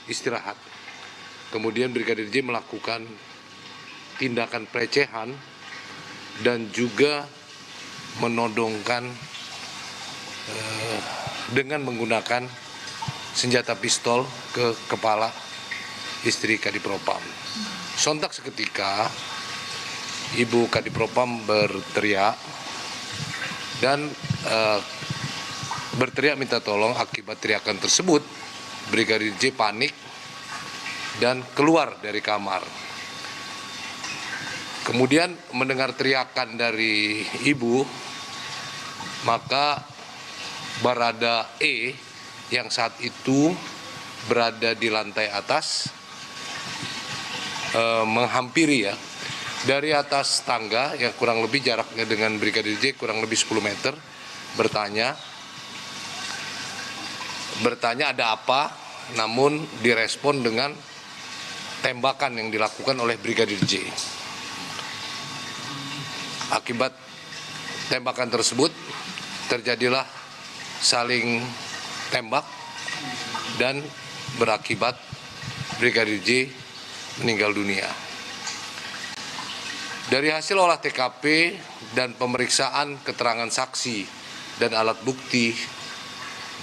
istirahat. Kemudian Brigadir J melakukan tindakan pelecehan dan juga menodongkan dengan menggunakan senjata pistol ke kepala istri Kadipropam. Sontak seketika Ibu Kadipropam berteriak dan berteriak minta tolong. Akibat teriakan tersebut Brigadir J panik dan keluar dari kamar. Kemudian mendengar teriakan dari ibu, maka Barada E yang saat itu berada di lantai atas menghampiri ya dari atas tangga yang kurang lebih jaraknya dengan Brigadir J kurang lebih 10 meter, bertanya ada apa, namun direspon dengan tembakan yang dilakukan oleh Brigadir J. Akibat tembakan tersebut terjadilah saling tembak dan berakibat Brigadir J meninggal dunia. Dari hasil olah TKP dan pemeriksaan keterangan saksi dan alat bukti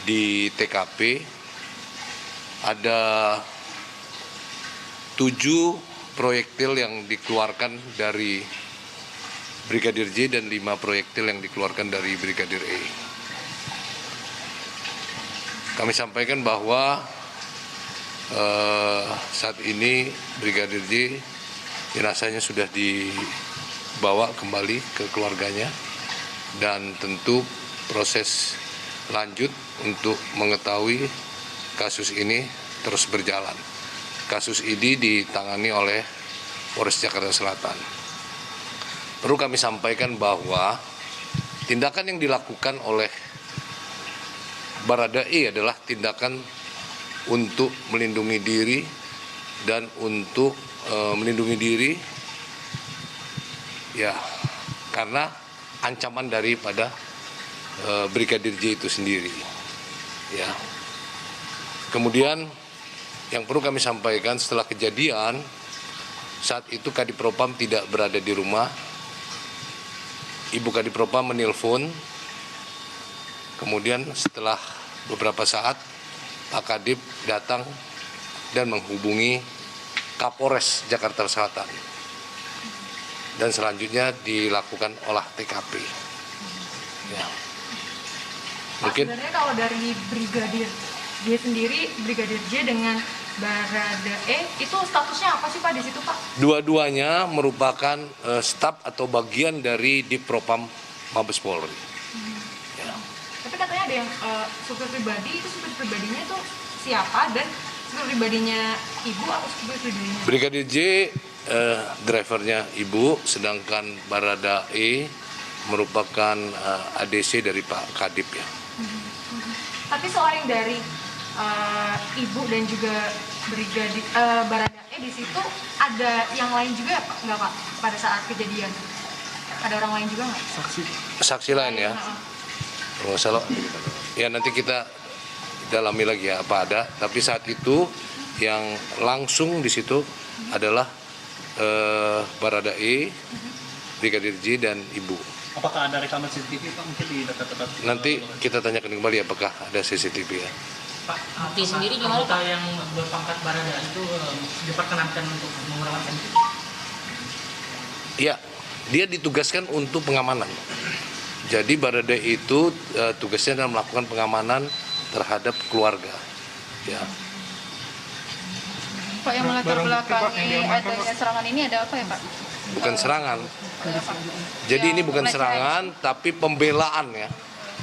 di TKP, ada 7 proyektil yang dikeluarkan dari Brigadir J dan 5 proyektil yang dikeluarkan dari Brigadir E. Kami sampaikan bahwa saat ini Brigadir J jenazahnya sudah dibawa kembali ke keluarganya dan tentu proses lanjut untuk mengetahui kasus ini terus berjalan. Kasus ini ditangani oleh Polres Jakarta Selatan. Perlu kami sampaikan bahwa tindakan yang dilakukan oleh Barada E adalah tindakan untuk melindungi diri dan untuk melindungi diri ya karena ancaman daripada Brigadir J itu sendiri ya. Kemudian yang perlu kami sampaikan, setelah kejadian saat itu Kadipropam tidak berada di rumah. Ibu Kadipropam menelpon, kemudian setelah beberapa saat Pak Kadip datang dan menghubungi Kapolres Jakarta Selatan dan selanjutnya dilakukan olah TKP ya. Mungkin Pak, sebenarnya kalau dari Brigadir J sendiri, Brigadir J dengan Barada E itu statusnya apa sih Pak di situ Pak? Dua-duanya merupakan staf atau bagian dari Dipropam Mabes Polri. Ya. Tapi katanya ada yang supir pribadi, itu supir pribadinya itu siapa dan supir pribadinya ibu atau supir pribadinya? Brigadir J drivernya ibu, sedangkan Barada E merupakan ADC dari Pak Kadip ya. Tapi selain dari ibu dan juga Brigadir Barada E di situ ada yang lain juga Pak? Nggak Pak pada saat kejadian? Ada orang lain juga nggak? Saksi lain ya. Kalau salah ya nanti kita dalami lagi ya apa ada. Tapi saat itu yang langsung di situ adalah Barada E, Brigadir J dan ibu. Apakah ada rekaman CCTV Pak mungkin di dekat-dekat? Nanti kita tanyakan kembali apakah ada CCTV ya. Pak, Bukti sendiri gimana Pak? Yang berpangkat Barada itu diperkenankan untuk mengamankan? Iya, dia ditugaskan untuk pengamanan. Jadi Barada itu tugasnya adalah melakukan pengamanan terhadap keluarga. Ya. Pak, yang melatar belakangi adanya serangan ini ada apa ya Pak? Bukan serangan. Jadi ini bukan serangan, tapi pembelaan ya.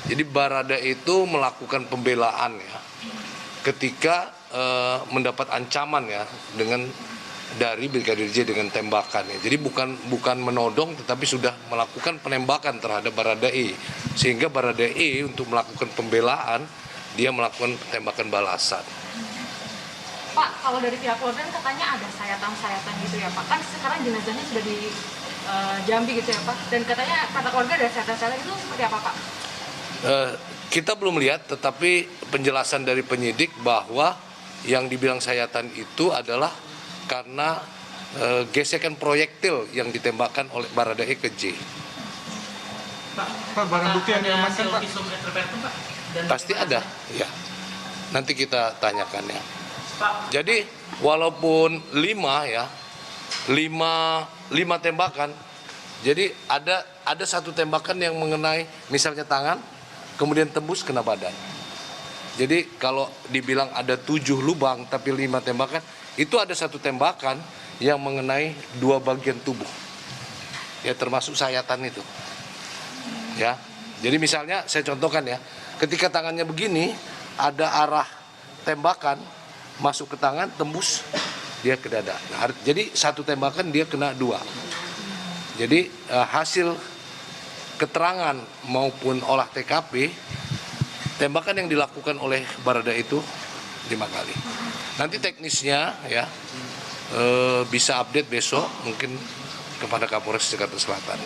Jadi Barada itu melakukan pembelaan ya. Ketika mendapat ancaman ya dengan dari Brigadir J dengan tembakan ya. Jadi bukan menodong, tetapi sudah melakukan penembakan terhadap Barada E. Sehingga Barada E untuk melakukan pembelaan dia melakukan tembakan balasan. Pak, kalau dari pihak keluarga katanya ada sayatan-sayatan gitu ya Pak. Kan sekarang jenazahnya sudah di Jambi gitu ya Pak. Dan katanya kata keluarga ada sayatan-sayatan itu seperti apa Pak? Kita belum lihat, tetapi penjelasan dari penyidik bahwa yang dibilang sayatan itu adalah karena gesekan proyektil yang ditembakkan oleh Baradae ke J. Pak, barang bukti yang diamankan, hasil Pak? visum et repertum, Pak? Dan Pasti ada, ya. Nanti kita tanyakan ya. Pak, Jadi walaupun 5 ya, 5 tembakan, jadi ada satu tembakan yang mengenai misalnya tangan, kemudian tembus kena badan. Jadi kalau dibilang ada 7 lubang tapi 5 tembakan, itu ada satu tembakan yang mengenai 2 bagian tubuh. Ya termasuk sayatan itu. Ya. Jadi misalnya saya contohkan ya, ketika tangannya begini, ada arah tembakan masuk ke tangan, tembus dia ke dada. Nah, jadi satu tembakan dia kena 2. Jadi hasil keterangan maupun olah TKP, tembakan yang dilakukan oleh Baradae itu 5 kali. Nanti teknisnya ya bisa update besok mungkin kepada Kapolres Jakarta Selatan.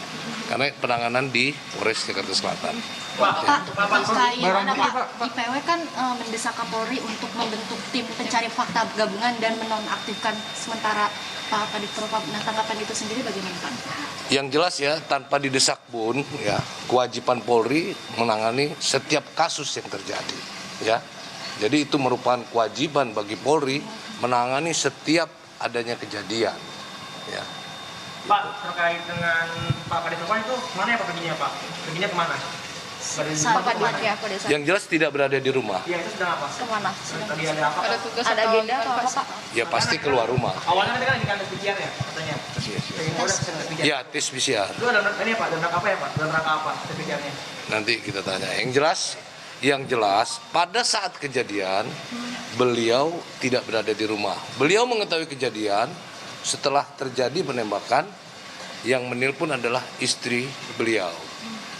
Karena penanganan di Polres Jakarta Selatan. Pak, terkait Barang ada bukti, Pak, IPW kan mendesak Kapolri untuk membentuk tim pencari fakta gabungan dan menonaktifkan sementara Pak Kadif Propam. Nah, tanggapan itu sendiri bagaimana, Pak? Yang jelas ya, tanpa didesak pun ya, kewajiban Polri menangani setiap kasus yang terjadi ya. Jadi itu merupakan kewajiban bagi Polri menangani setiap adanya kejadian ya. Pak, terkait dengan Pak Kadif Propam itu mana ya Pak perginya Pak? Perginya kemana? Pak Dian ya, pada saat Yang jelas tidak berada di rumah. Iya, itu sedang apa? kemana? Tadi ada apa? Ada Pak? tugas ada agenda atau apa, Pak? Ya pasti keluar rumah. Awalnya kan di kantor PCR ya katanya. Pengen udah pesen PCR. Ya tes PCR. Itu ada ini Pak, dalam rangka apa ya Pak? Dalam rangka apa tes PCR-nya? Nanti kita tanya. Yang jelas pada saat kejadian beliau tidak berada di rumah. Beliau mengetahui kejadian setelah terjadi penembakan, yang menelpon adalah istri beliau.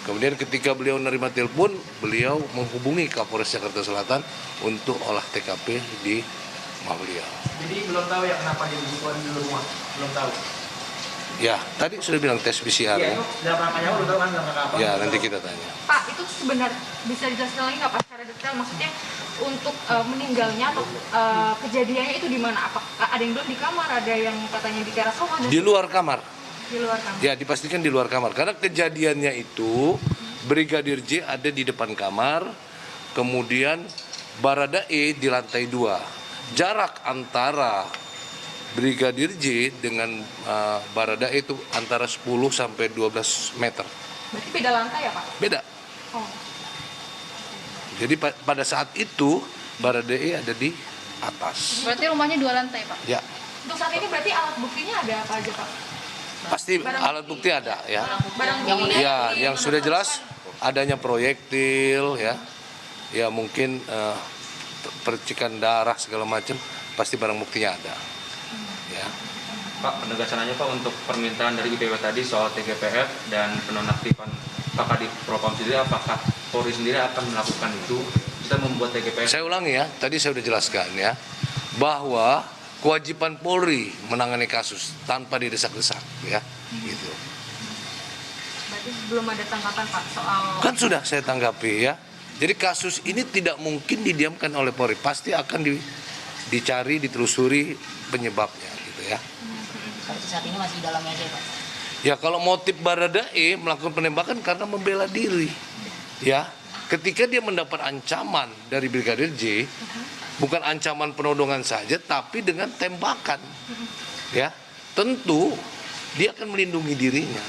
Kemudian ketika beliau menerima telepon, beliau menghubungi Kapolres Jakarta Selatan untuk olah TKP di rumah beliau. Jadi belum tahu ya kenapa dia dibukukan di rumah? Belum tahu. Ya, tadi sudah bilang tes PCR Iya, ya. itu dalam rangkanya belum tahu kan dalam rangka apa? Ya, nanti kita tanya. Pak, itu sebenarnya bisa dijelaskan lagi nggak Pak secara detail? Maksudnya untuk meninggalnya atau kejadiannya itu di mana? Apa ada yang bilang di kamar, ada yang katanya di teras rumah, dan Di luar kamar. di luar kamar? Ya, dipastikan di luar kamar. Karena kejadiannya itu Brigadir J ada di depan kamar, kemudian Baradae di lantai 2. Jarak antara Brigadir J dengan Baradae itu antara 10 sampai 12 meter. Berarti beda lantai ya Pak? Beda. Oh. Jadi pada saat itu Baradae ada di atas. Berarti rumahnya 2 lantai, Pak? Ya, Untuk saat ini berarti alat buktinya ada apa aja Pak? pasti alat bukti ada ya. Barang bukti Ya, yang sudah jelas adanya proyektil ya. Ya mungkin percikan darah segala macam, pasti barang buktinya ada. Ya. Pak, penegasan aja Pak untuk permintaan dari IPW tadi soal TGPF dan penonaktifan Pak Kadif Propam sendiri, apakah Polri sendiri akan melakukan itu? Kita membuat TGPF. Saya ulangi ya, tadi saya sudah jelaskan ya, bahwa kewajiban Polri menangani kasus tanpa didesak-desak ya, gitu. Berarti belum ada tanggapan Pak soal Kan sudah saya tanggapi ya. Jadi kasus ini tidak mungkin didiamkan oleh Polri, pasti akan dicari, ditelusuri penyebabnya gitu ya. saat ini masih di dalamnya aja Pak. Ya kalau motif Baradae melakukan penembakan karena membela diri, ya. Ketika dia mendapat ancaman dari Brigadir J, bukan ancaman penodongan saja, tapi dengan tembakan, ya. Tentu dia akan melindungi dirinya,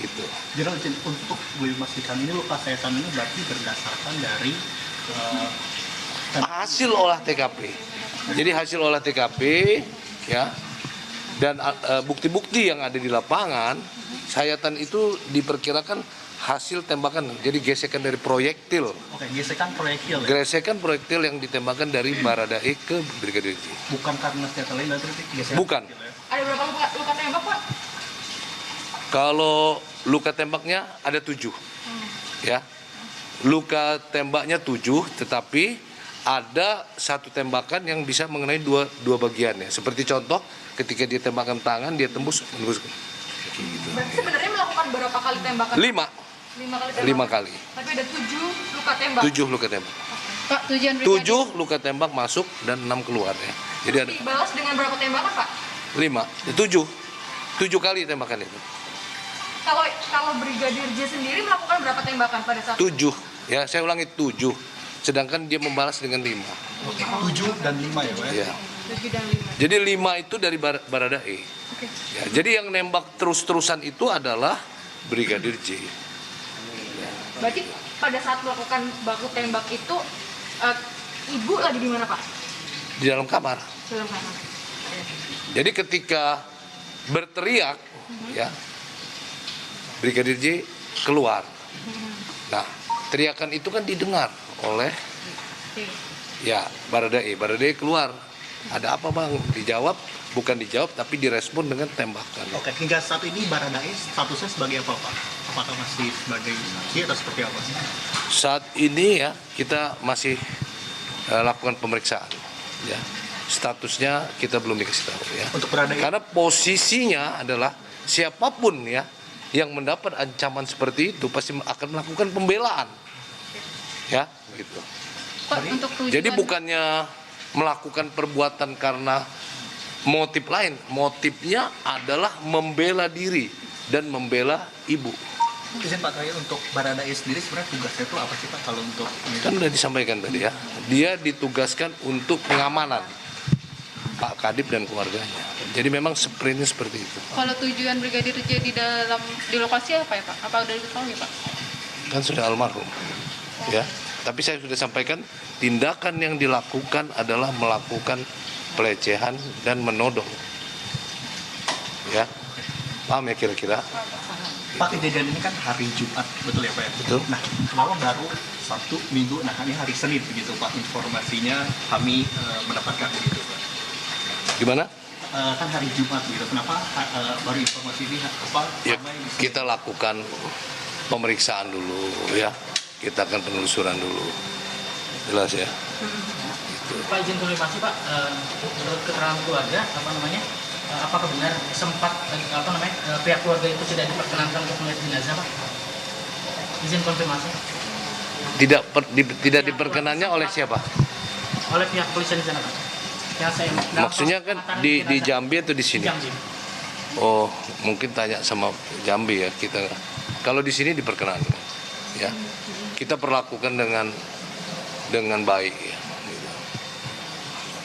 gitu. Jenderal, untuk memastikan ini luka sayatan ini berarti berdasarkan dari Hasil olah TKP. Jadi hasil olah TKP, ya. Dan bukti-bukti yang ada di lapangan, sayatan itu diperkirakan hasil tembakan, jadi gesekan dari proyektil. Oke, gesekan proyektil ya? Gesekan proyektil yang ditembakkan dari Baradae ke Brigadir J. Bukan karena senjata lain, berarti gesekan Bukan. proyektil ya? ada berapa luka tembak Pak? Kalau luka tembaknya ada 7, ya. Luka tembaknya 7, tetapi ada satu tembakan yang bisa mengenai dua bagiannya. Seperti contoh, ketika dia tembakan tangan, dia tembus. Berarti sebenarnya melakukan berapa kali tembakan? 5 5 kali tembakan. kali. Tapi ada 7 luka tembak. 7 luka tembak. Pak, tujuan brigadir 7 luka tembak masuk dan 6 keluar ya. Jadi ada Dibalas dengan berapa tembakan, Pak? 5, 7. 7 kali tembakan itu. Kalau Brigadir J sendiri melakukan berapa tembakan pada saat 7. Ya, saya ulangi 7. Sedangkan dia membalas dengan 5. Oke, 7 dan 5 ya Pak ya? Ya. 7 dan 5? Jadi 5 itu dari Baradae. Oke. Ya, jadi yang nembak terus-terusan itu adalah Brigadir J. Berarti pada saat melakukan baku tembak itu ibu lagi di mana, Pak? Di dalam kamar. Dalam kamar. Jadi ketika berteriak, ya, Brigadir J keluar. Nah, teriakan itu kan didengar oleh Oke. ya Baradae. Baradae keluar. Ada apa bang? Dijawab, bukan dijawab, tapi direspon dengan tembakan. Oke, hingga saat ini Baradae statusnya sebagai apa Pak? Apakah masih sebagai saksi atau seperti apa? Saat ini ya kita masih lakukan pemeriksaan. Ya, statusnya kita belum dikasih tahu ya. Untuk Baradae, Karena posisinya adalah siapapun ya yang mendapat ancaman seperti itu pasti akan melakukan pembelaan. Ya, gitu. Pak, untuk tujuan Jadi bukannya melakukan perbuatan karena motif lain, motifnya adalah membela diri dan membela ibu. izin Pak terakhir untuk Baradae sendiri sebenarnya tugasnya itu apa sih Pak kalau untuk ini? Kan udah disampaikan tadi ya, dia ditugaskan untuk pengamanan Pak Kadip dan keluarganya. Jadi memang sprintnya seperti itu. kalau tujuan Brigadir J di lokasi apa ya Pak? Apa udah diketahui Pak? Kan sudah almarhum, ya. Tapi saya sudah sampaikan tindakan yang dilakukan adalah melakukan pelecehan dan menodong. Ya, paham ya kira-kira? Pak, kejadian ini kan hari Jumat, betul ya Pak? Betul. Nah, kenapa baru Sabtu, Minggu, nah ini hari Senin begitu Pak, informasinya kami mendapatkan begitu Pak. Gimana? Kan hari Jumat begitu, kenapa baru informasi ini apa? Ya, ramai di sini? kita lakukan pemeriksaan dulu ya. Kita akan penelusuran dulu. Jelas ya? Pak, izin konfirmasi Pak, menurut keterangan keluarga apakah benar sempat pihak keluarga itu tidak diperkenankan untuk melihat jenazah Pak? Izin konfirmasi. Tidak diperkenannya oleh siapa? Oleh pihak polisian di sana Pak. Yang saya Maksudnya kan di Jambi atau di sini? Jambi. Oh, mungkin tanya sama Jambi ya kita. Kalau di sini diperkenankan, ya kita perlakukan dengan baik. Ya. Gitu.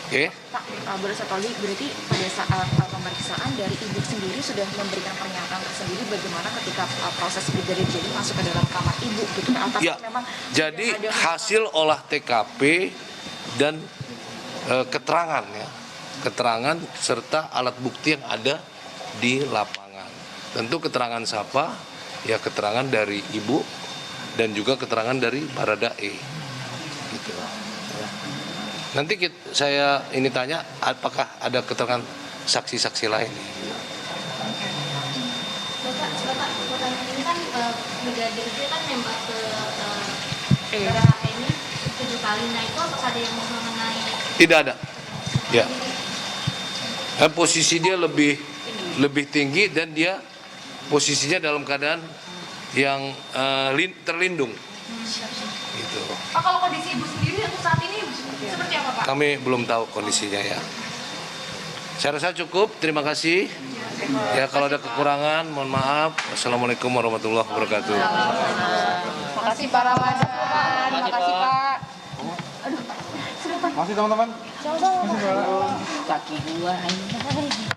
Oke? Pak, boleh satu lagi, berarti pada saat pemeriksaan dari ibu sendiri sudah memberikan pernyataan tersendiri bagaimana ketika proses Brigadir J masuk ke dalam kamar ibu gitu kan? Atas Ya. memang Jadi ada hasil olah TKP dan keterangan ya, keterangan serta alat bukti yang ada di lapangan. Tentu keterangan siapa? Ya keterangan dari ibu dan juga keterangan dari Baradae. Gitu. Ya. Nanti saya ini tanya apakah ada keterangan saksi-saksi lain. Bapak, pertanyaan ini kan Brigadir J kan nembak ke Baradae ini 7 kali. Nah itu apakah ada yang mengenai Tidak ada. Ya. Posisi dia lebih tinggi dan dia posisinya dalam keadaan yang terlindung. Gitu. Pak, kalau kondisi ibu sendiri untuk saat ini seperti apa, Pak? Kami belum tahu kondisinya ya. Saya rasa cukup. Terima kasih. Ya kalau ada kekurangan mohon maaf. Wassalamualaikum warahmatullahi wabarakatuh. Makasih Pak Ramadan, makasih Pak. Masih teman-teman? Kaki gua ini.